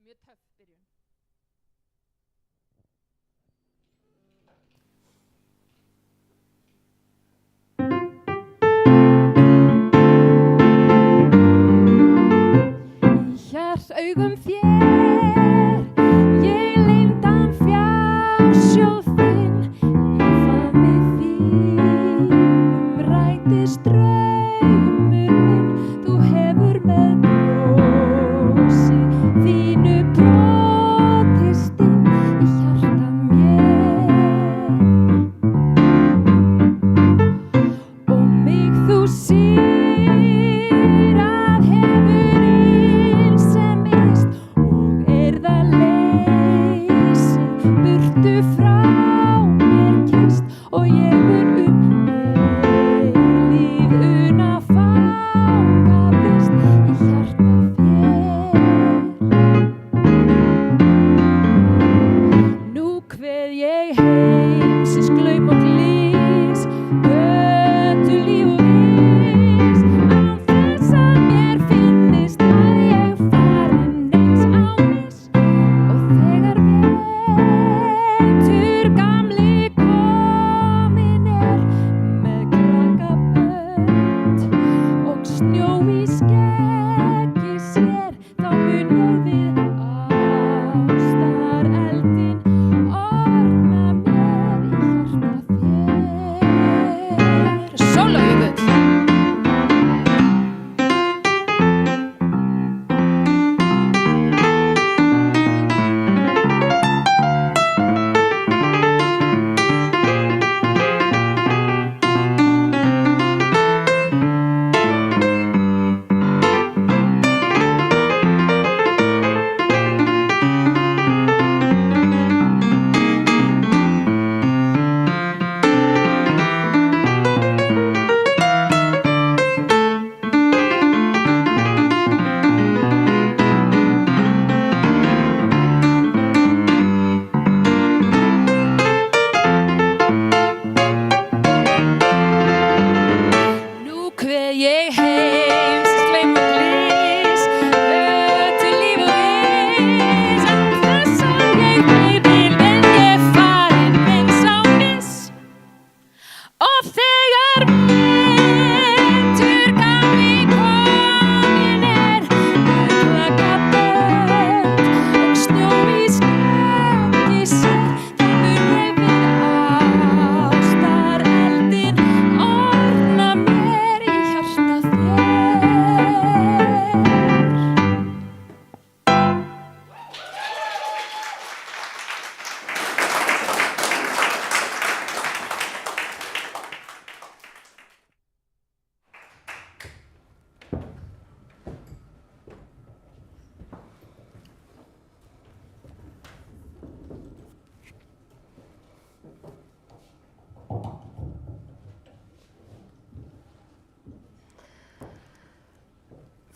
mjög töff byrjun. Augum þér, ég leyndan fjársjóð þinn, í faðmi þínum rætist draumur minn, þú hefur með brosi þínu brotist inn í hjarta mér. Og mig þú sigrað hefur burtu frá mér kist og ég mun eilíf una fanga vist í hjarta þér. Nú kveð ég heimsins glaum og glys, götu líf og ís, án þess að mér finnist að ég farin eins á mis. Og þegar vetur gamli kominn með klakabönd og snjó í skeggi sér, þá mun ég við ástareldinn orna mér í hjarta þér. Sólarjökull.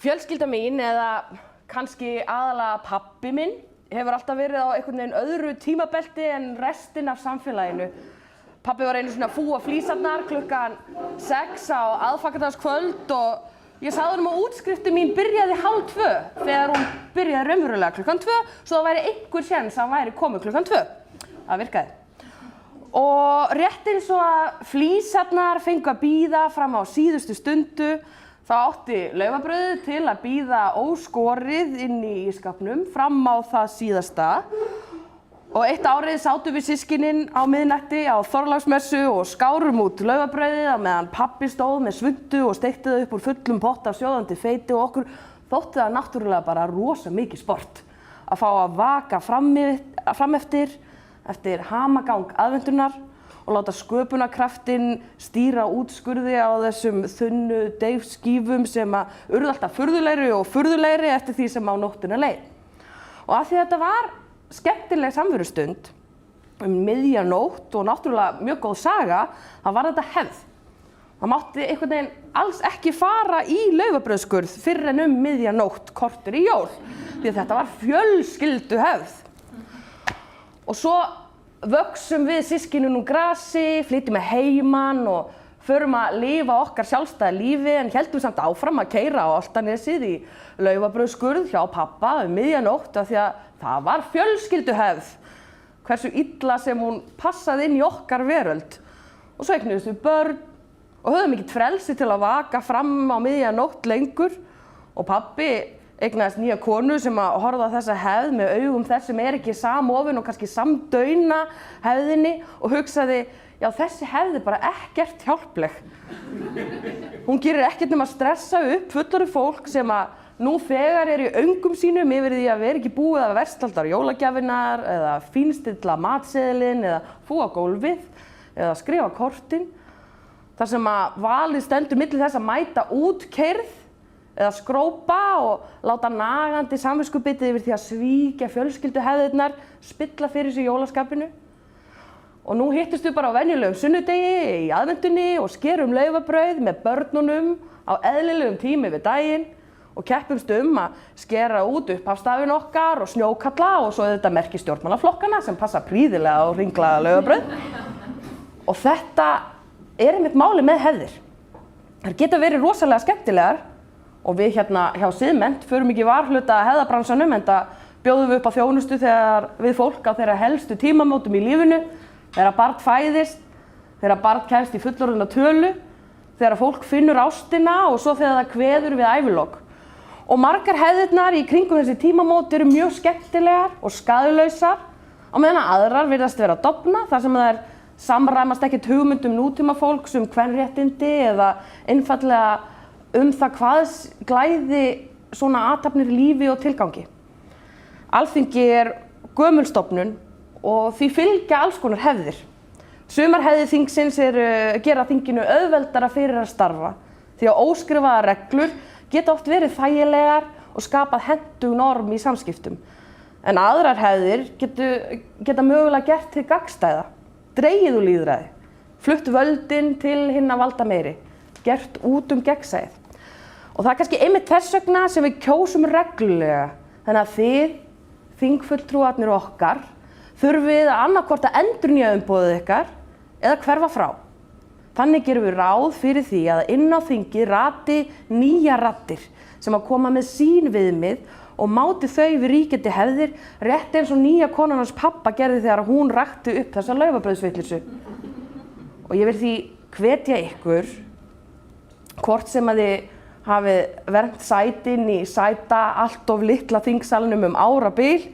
Fjölskylda mín, eða kannski aðalega pabbi minn, hefur alltaf verið á einhvern veginn öðru tímabelti en restin af samfélaginu. Pabbi var einu svona að fúa flísarnar klukkan 6 á aðfangadagskvöld og ég sagði honum að útskriftin mín byrjaði 1:30 þegar hún byrjaði raunverulega klukkan 2, svo það væri einhver séns að hann væri komið klukkan 2. Það virkaði. Og rétt eins og að flísarnar fengu að bíða fram á síðustu stundu, þá átti laufabrauðið til að bíða óskorið inn í ísskápnum fram á það síðasta. Og eitt árið sátum við systkinin á miðnætti á Þorláksmessu og skárum út laufabrauðið á meðan pabbi stóð með svuntu og steikti það upp úr fullum pott af sjóðandi feiti og okkur þótti það náttúrulega bara rosa mikið sport að fá að vaka fram eftir hamagang aðventunar og láta sköpunarkraftinn stýra útskurði á þessum þunnu deigskífum sem að urðu alltaf furðulegri og furðulegri eftir því sem á nóttina leið. Og af því þetta var skemmtileg samverustund miðja nótt og náttúrulega mjög góð saga, það var þetta hefð. Það mátti einhvern veginn alls ekki fara í laufabrauðsskurð fyrr en miðja nótt korter í jól, því að þetta var fjölskyldu hefð. Og svo vöxum við systkinin úr grasi, flytjum með heiman og förum að lifa okkar sjálfstæða lífi en héldum samt áfram að keyra á Álftanesið í laufabrauðsskurð hjá pappa miðjanótt af því að það var fjölskylduhefð. Hversu illa sem hún passaði inn í okkar veröld. Og svo eignuðumst við börn og höfðum ekkert frelsi til að vaka fram á miðjanótt lengur og pabbi eignaðist nýja konu sem að horfa á þessa hefð með augum þess sem ekki samofin og kannski samdauna hefðinni og hugsaði, já þessi hefð bara ekkert hjálpleg. Hún gerir ekkert nema að stressa upp fullorðið fólk sem að nú þegar í öngum sínum yfir því að vera ekki búið að verslaldar jólagjafinnar eða fínstilla matseðilinn eða fúa gólfið eða skrifa kortin. Þar sem að valið stendur milli þess að mæta útkeyrð eða skrópa og láta nagandi samviskubitið yfir því að svíkja fjölskylduhefðirnar, spilla fyrir sig jólaskapinu. Og nú hittust við bara á venjulegum sunnudegi í aðvendunni og skerum laufabrauð með börnunum á eðlilegum tími við daginn og keppumst að skera út upphafstafinn okkar og snjókalla og svo þetta merki stjórnmálaflokkana sem passa prýðilega á ringlaða laufabrauð. Og þetta einmitt máli með hefðir. Þær geta verið rosalega skemmtilegar og við hérna hjá Siðmennt förum ekki varhluta hefðabransanum enda bjóðum við upp á þjónustu þegar við fólk á þeirra helstu tímamótum í lífinu, þegar barn fæðist, þegar barn kemst í fullorðna tölu, þegar fólk finnur ástina og svo þegar það kveður við ævilok. Og margar hefðirnar í kringum þessi tímamót eru mjög skemmtilegar og skaðlausar á meðan aðrar virðast vera að dofna þar sem þær samræmast ekkert hugmyndum nútímafólks kvenréttindi eða einfaldlega það hvað glæði svona athafnir lífi og tilgangi. Alþingi gömul stofnun og því fylgja alls konar hefðir. Sumar hefðir þingsins gera þinginu auðveldara fyrir að starfa því að óskrifaðar reglur geta oft verið þægilegar og skapað hentug norm í samskiptum. En aðrar hefðir geta mögulega gert til gagnstæða, dregið úr lýðræði, flutt völdin til hinna valda meiri, gert út gegnsæið. Og það kannski einmitt þess vegna sem við kjósum reglulega. Þannig að þið, þingfulltrúarnir okkar, þurfið að annaðhvort að endurnýja umboðið ykkar eða hverfa frá. Þannig gerum við ráð fyrir því að inn á þingi rati nýja raddir sem að koma með sín viðmið og máti þau við ríkjandi hefðir rétt eins og nýja konan hans pappa gerði þegar hún rakti upp þessa laufabrauðsvitleysu. Og ég vil því hvetja ykkur, hvort sem að þið hafið vermt sætin í sæta allt of litla þingsalnum árabil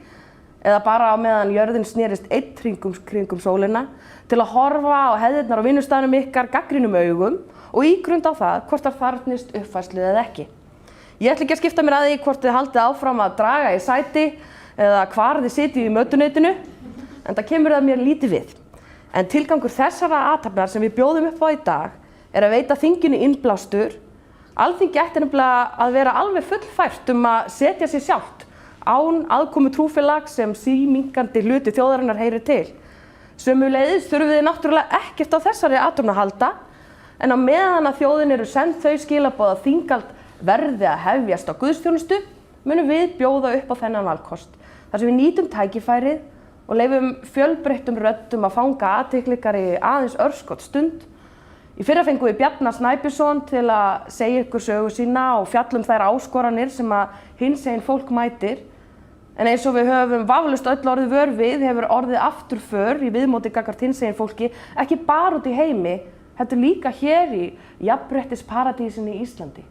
eða bara á meðan jörðin snerist einn kringum sólina til að horfa á hefðirnar á vinnustaðnum ykkar gagnrýnum augum og ígrunda á það hvort það þarfnist uppfærslu eða ekki. Ég ætla ekki að skipta mér að því hvort þið haldið áfram að draga í sæti eða hvar þið sitjið í mötuneytinu en það kemur það mér lítið við. En tilgangur þessara athafnar sem við bjóðum upp á í dag að veita þinginu innblástur. Alþingi ætti nefnilega að vera alveg fullfært að setja sig sjálft án aðkomu trúfélags sem síminnkandi hluti þjóðarinnar heyrir til. Sömuleiðis þurfum við náttúrulega ekkert á þessari athöfn að halda en á meðan að þjóðin eru send þau skilaboð að þingald verði að hefjast á guðsþjónustu munum við bjóða upp á þennan valkost. Þar sem við nýtum tækifærið og leyfum fjölbreyttum röddum að fanga athygli ykkar í aðeins örskot stund. Í fyrra fengum við Bjarna Snæbjörnsson til að segja ykkur sögu sína og fjalla þær áskoranir sem að hinsegin fólk mætir. En eins og við höfum vafalaust öll orðið vör við hefur orðið afturför í viðmóti gagnvart hinsegin fólki ekki bara út í heimi, heldur líka hér í jafnréttisparadísinni í Íslandi.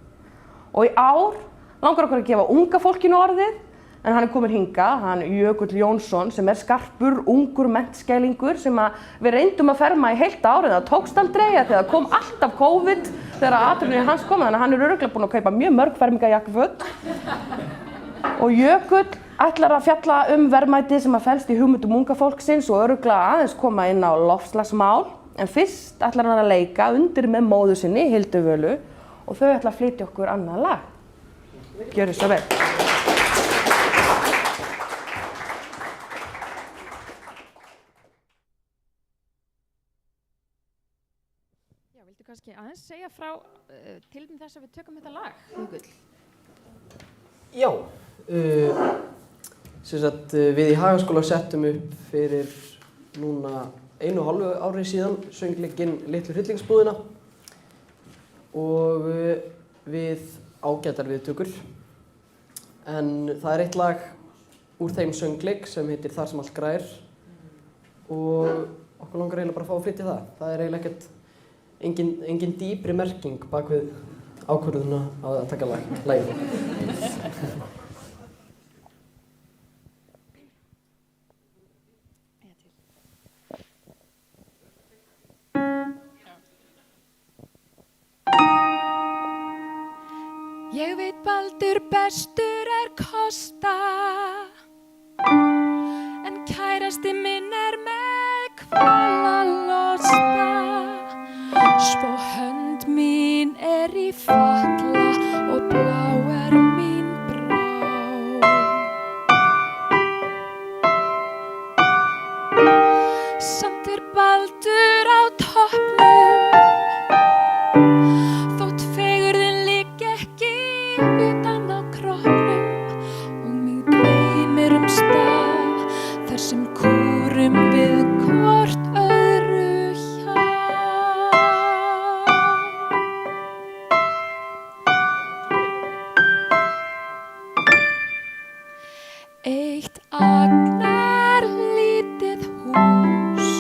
Og í ár langar okkur að gefa unga fólkinu orðið, en hann komin hingað, hann Jökull Jónsson sem skarpur, ungur menntskælingur sem við reyndum að ferma í heilt ár en það tókst aldrei þegar það kom alltaf COVID þegar athöfnin hans kom, þannig að hann örugglega búinn að kaupa mjög mörg fermingarjakkaföt. Og Jökull ætlar að fjalla verðmæti sem felst í hugmyndum unga fólksins og örugglega aðeins koma inn á loftslagsmál, en fyrst ætlar hann að leika undir með móður sinni, Hildu Völu, og þau ætla að flytja okkur annað lag. Gjörðu svo vel. Viltu kannski aðeins segja frá tilefni þess að við tökum þetta lag, Jökull? Já, við í Hagaskóla settum upp fyrir núna 1,5 ári síðan söngleikinn Litlu hryllingsbúðina og við ágætar viðtökur. En það eitt lag úr þeim söngleik sem heitir Þar sem allt grær og okkur langar eiginlega bara að fá að flytja það. Það eiginlega ekkert engin dýpri merking bak við ákvörðuna að taka lagið. Ég veit Baldur bestur kosta, en kærasti minn með kvala losta. Svo hönd mín í fatla og blá mín brá. Samt Baldur á toppnum, þótt fegurðin liggi ekki utan á kroppnum, og mig dreymir stað þar sem kúrum við hvort öðru hjá. Eitt agnar lítið hús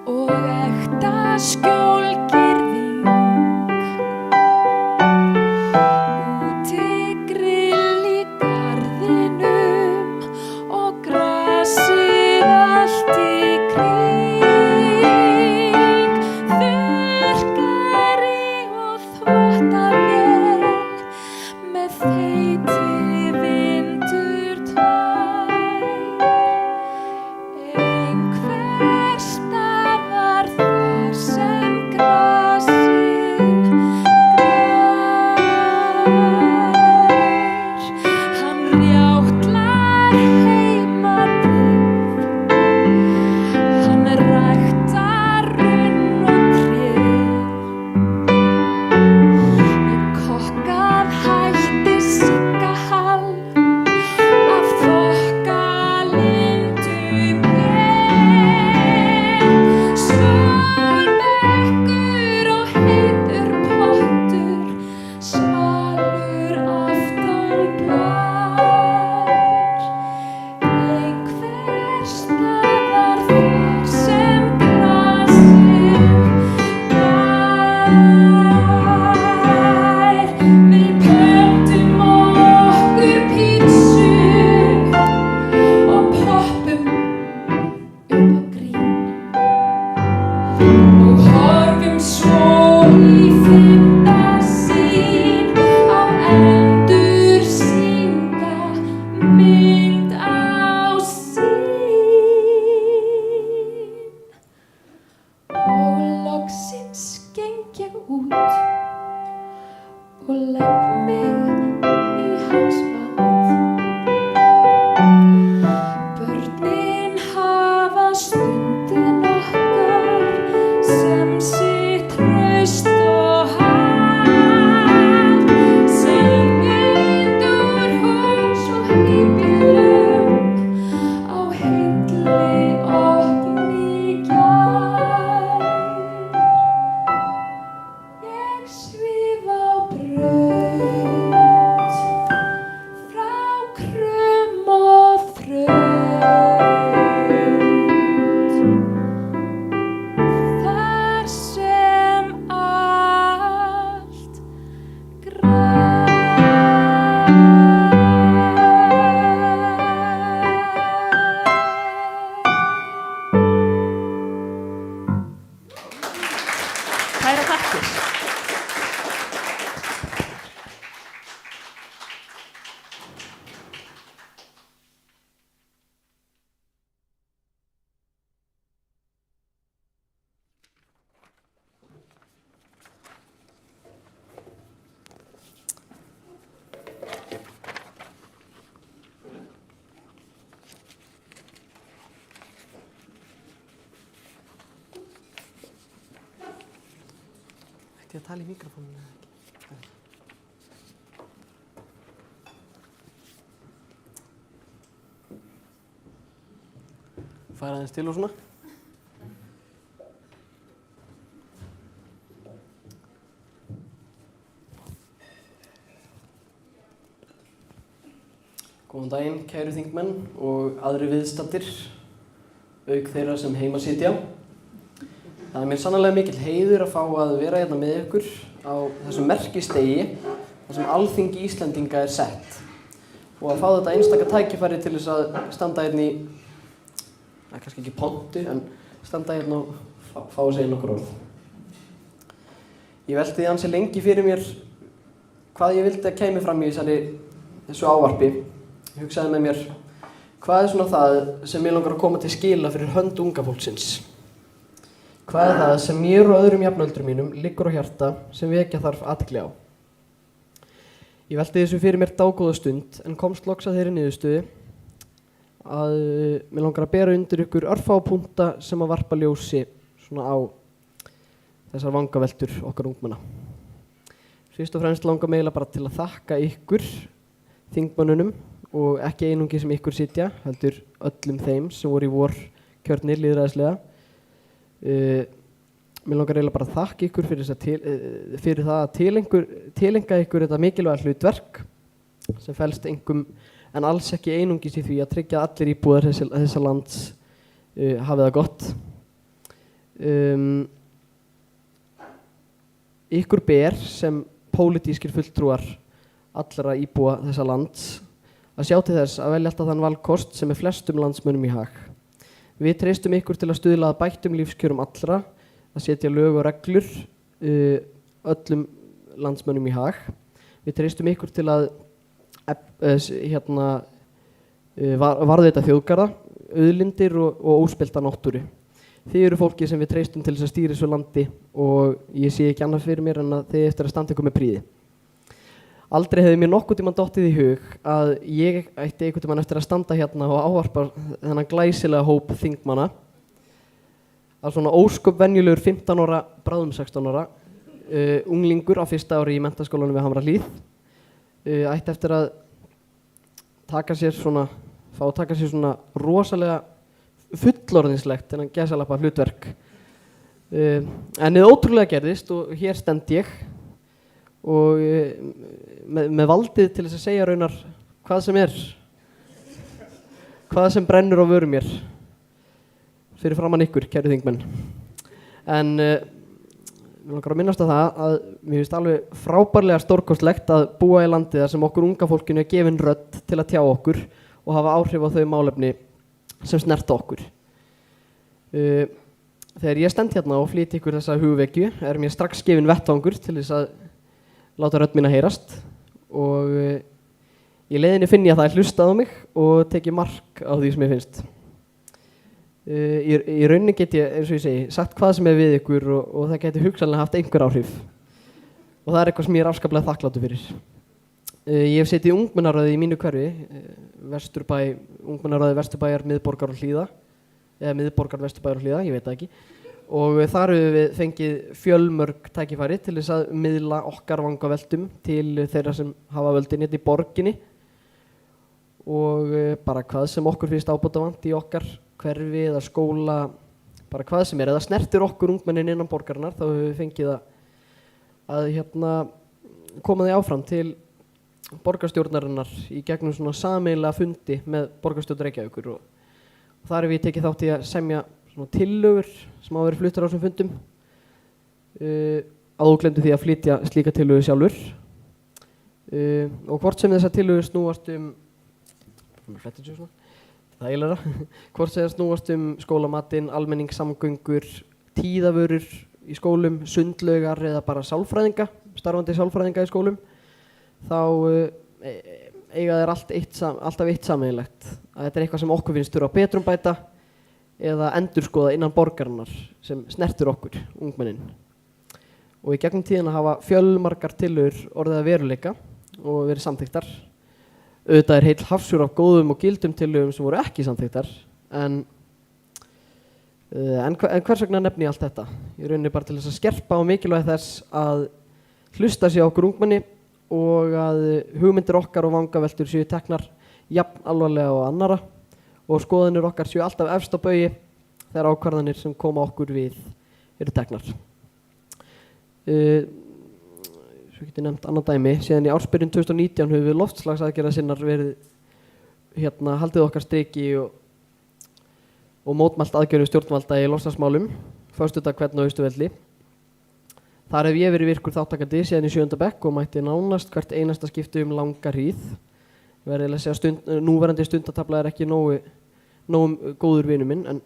og ekta skjólgirðing, úti grill í garðinum og grasið allt í kring, þurrkari og þvottavél með þeiti vindur tvær. Einhver stafar þar sem grasið grær. Hann rjátlar heimabyggð, hann ræktar runn og tré. Með kokkað hætti Sigga hald af þokkalindum hér. Sólbekkur og heitur pottur, svalur aftan blær. Einhver stafar þar sem grasið grær. Við pöntum okkur pítsu og poppum upp á grín og horfum svo í fimmta sinn á endursýnda mynd á sín. Og loksins geng ég út og legg mig í hans vald. Börnin hafa stundin okkar sem sitt traust og hald. Segjum úr hús og heimilum á heilli opni gjær. Ég svíf á braut frá krum og þraut, þar sem allt Kæra þakkir. Ætti ég að tala í mikrofóninu eða ekki? Færa aðeins til og svona. Góðan daginn, kæru þingmenn og aðri viðstaddir, auk þeirra sem heima sitja. Það mér sannarlega mikill heiður að fá að vera hérna með ykkur á þessum merkistegi þar sem Alþingi Íslendinga sett og að fá þetta einstaka tækifæri til þess að standa hérna í, kannski ekki pontu, en standa hérna og fá að segja nokkur orð. Ég velti því ansi lengi fyrir mér hvað ég vildi að kæmi fram í þessu ávarpi. Ég hugsaði með mér, hvað svona það sem ég langar að koma til skila fyrir hönd unga fólksins? Hvað það sem mér og öðrum jafnöldrum mínum liggur á hjarta sem vekja þarf athygli á? Ég velti þessu fyrir mér dágóða stund en komst loks að þeirri niðurstöðu að mér langar að bera undir ykkur örfá punkta sem að varpa ljósi svona á þessar vangaveltur okkar ungmenna. Fyrst og fremst langar mig bara til að þakka ykkur, þingmönnunum, og ekki einungi sem ykkur sitja, heldur öllum þeim sem voru í vorkjörni lýðræðislega. Mér langar bara að þakka ykkur fyrir það að tilenga ykkur þetta mikilvæga hlutverk sem felst engum en alls ekki einungis í því að tryggja að allir íbúar þessa lands hafi það gott. Ykkur ber sem pólitískir fulltrúar allra íbúa þessa lands að sjá til þess að velja alltaf þann valkost sem flestum landsmönnum í hag. Við treystum ykkur til að stuðla að bættum lífskjörum allra, að setja lög og reglur öllum landsmönnum í hag. Við treystum ykkur til að varðveita þjóðgarða, auðlindir og óspillta náttúru. Þið eru fólki sem við treystum til þess að stýra þessu landi og ég sé ekki annað fyrir mér en að þið eftir að standa ykkur með prýði. Aldrei hefði mér nokkuð tímann dottið í hug að ég ætti einhvern tímann eftir að standa hérna og ávarpa þennan glæsilega hóp þingmanna að svona ósköp venjulegur 15 ára, bráðum 16 ára, unglingur á fyrsta ári í menntaskólanum við Hamrahlíð ætti eftir að taka sér svona rosalega fullorðinslegt en gæsalappa hlutverk. En hið ótrúlega gerðist og hér stend ég og með valdið til þess að segja raunar hvað sem er, hvað sem brennur á vörum mér fyrir framann ykkur, kæru þingmenn. En mér langar að minnast á það að mér finnst alveg frábærlega stórkostlegt að búa í landi þar sem okkur unga fólkinu er gefin rödd til að tjá okkur og hafa áhrif á þau málefni sem snerta okkur. Þegar ég stend hérna og flýti ykkur þessa hugvekju er mér strax gefin vettvangur til þess að láta rödd mín að heyrast og í leiðinni finn ég að það er hlustað á mig og tekið mark á því sem ég finnst. Í rauninni get ég, eins og ég segi, sagt hvað sem er við ykkur og það geti hugsanlega haft einhver áhrif og það er eitthvað sem ég er afskaplega þakklátur fyrir. Ég hef setið í ungmennaráði í mínu hverfi, ungmennaráði Vesturbæjar, Miðborgar og Hlíða, eða Miðborgar, Vesturbæjar og Hlíða, ég veit það ekki. Og þar hefur við fengið fjölmörg tækifæri til þess að miðla okkar vangaveltum til þeirra sem hafa völdin hérna í borginni og bara hvað sem okkur finnst ábótavant í okkar hverfi eða skóla, bara hvað sem er, eða snertir okkur ungmennin innan borgarinnar, þá hefur við fengið að koma því áfram til borgarstjórnarinnar í gegnum svona sameiginlega fundi með borgarstjórn Reykjavíkur og þar hefur við tekið þátt í að semja svona tillögur sem hafa verið fluttar á þessum fundum að ógleymdu því að flytja slíka tillögur sjálfur og hvort sem þessar tillögur snúast hvort sem það snúast skólamatinn, almenningssamgöngur, tíðavörur í skólum, sundlaugar eða bara starfandi sálfræðinga í skólum, þá eiga þeir alltaf eitt sameiginlegt, að þetta er eitthvað sem okkur finnst þurfa að betrumbæta eða endurskoða innan borgarinnar sem snertur okkur, ungmennin. Og í gegnum tíðina hafa fjölmargar tillögur orðið að veruleika og verið samþykktar. Auðvitað er heill hafsjór af góðum og gildum tillögum sem voru ekki samþykktar, en hvers vegna nefni ég allt þetta? Ég rauninni bara til þess að skerpa á mikilvægi þess að hlusta sig á okkur ungmenni og að hugmyndir okkar og vangaveltur séu teknar jafn alvarlega og annara og skoðanir okkar séu alltaf efst á baugi þegar ákvarðanir sem koma okkur við eru teknar. Svo get ég nefnt annað dæmi, síðan í ársbyrjun 2019 hefur við loftslagsaðgerðasinnar verið haldið okkar striki og mótmælt aðgerðum stjórnvalda í loftslagsmálum, föstudag hvern og Austurvelli. Þar hef ég verið virkur þáttakandi síðan í 7. bekk og mætti nánast hvert einasta skipti langa hríð. Ég verði að segja núverandi stundatafla ekki nógu góður vinur minn, en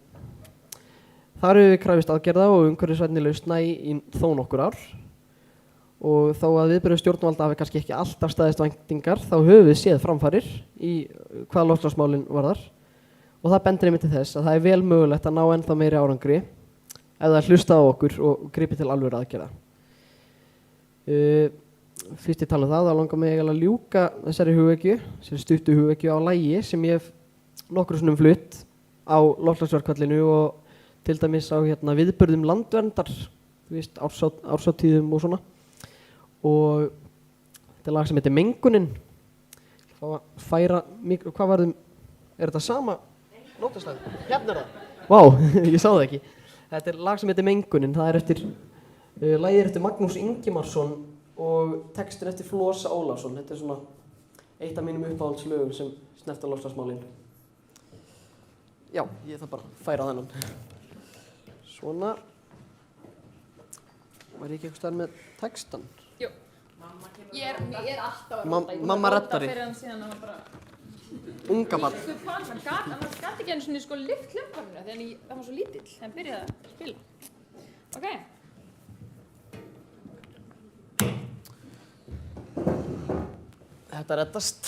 þar hefur við krafist aðgerða og umhverfisvænni lausna í þó nokkur ár. Og þó að viðbrögð stjórnvalda hafi kannski ekki alltaf staðist væntingar, þá höfum við séð framfarir í hvað loftslagsmálin varðar. Og það bendir einmitt til þess að það vel mögulegt að ná ennþá meiri árangri ef það hlusta á okkur og gripi til alvöru aðgerða. Fyrst ég tala það, þá langar mig að ljúka þessari stuttu hugvekju á lagi sem ég hef nokkru sinnum flutt á loftslagsverkfallinu og til dæmis á viðburðum landverndar, árshátíðum og svona. Og þetta lag sem heitir Mengunin. Hvað varðum, er þetta sama nótaslag? Hérna það. Vá, ég sá það ekki. Þetta lag sem heitir Mengunin, það lagið eftir Magnús Ingimarsson og textin eftir Flosa Ólafsson. Þetta svona eitt af mínum uppáhaldslögum sem snerta loftslagsmálin. Já, ég þarf bara að færa þennan. Svona. Var ég ekki eitthvað stær með textan? Jú. Ég er alltaf að redda. Mamma reddari. Fyrir hann síðan að hann bara... Unga barn. Hann gat ekki einu svona lyft hljómborðinu þegar það var svo lítill. Hann byrjaði að spila. Ok. Þetta reddast.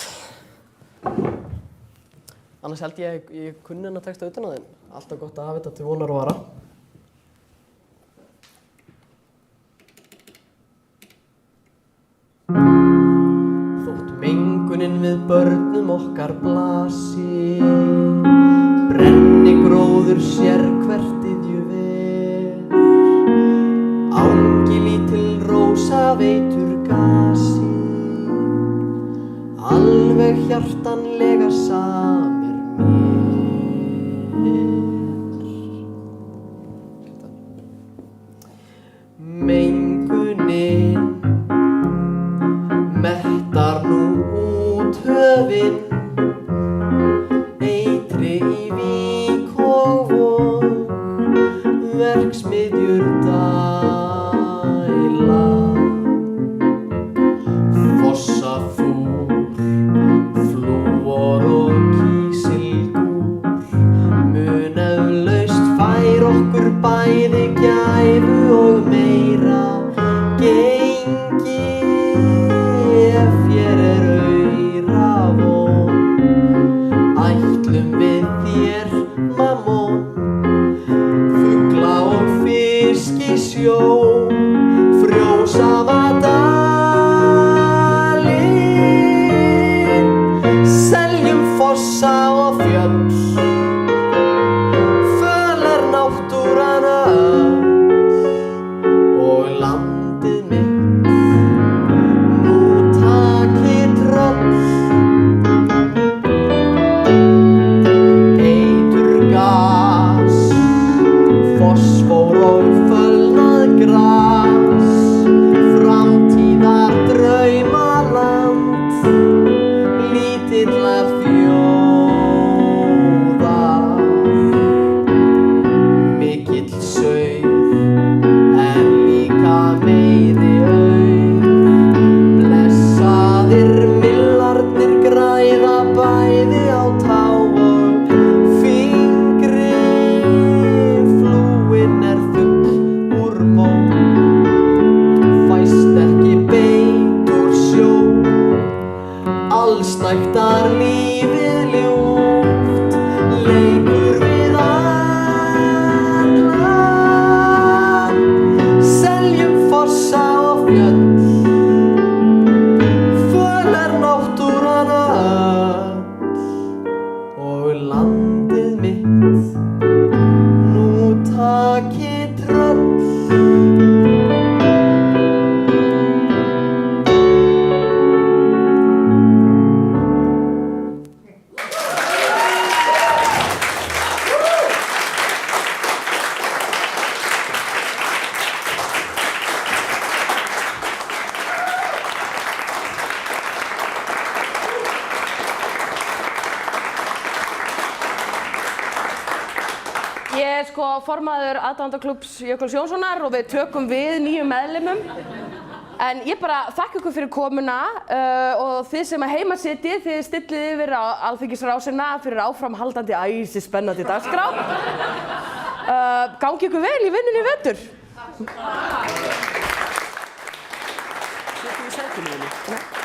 Annars held ég kunni hennar texta utan á þeim. Alltaf gott að hafa þetta til vonar og vara. Þótt mengunin við börnum okkar blasi, brenni gróður sér hvert iðjuver, angi lítil rósa veitur gasi, alveg hjartanlega samir mér. Mengunin mettar nú út höfin, eitri í vík og vog, verksmiðjur dæla, fossafúr, flúor og kísilgúr, mun eflaust fær okkur bæði gæfu og meira gengi ef hér aura von. Ætlum við þér mammon, fugla og fisk í sjó, frjósama dali, seljum fossa og fjöll, fölar náttúran öll og landið mitt nú taki tröll. Eiturgas, fosfór og fölnað gras, framtíðar draumaland lítillar þjóðar. Mikill saur en líka formaður aðdáendaklúbbs Jökuls Jónssonar og við tökum við nýjum meðlimum. En ég bara þakka ykkur fyrir komuna og þið sem heima sitjið, þið stillið yfir á Alþingisrásina fyrir áframhaldandi æsispennandi dagskrá. Gangi ykkur vel í vinnunni í vetur. Setjum í sætinu.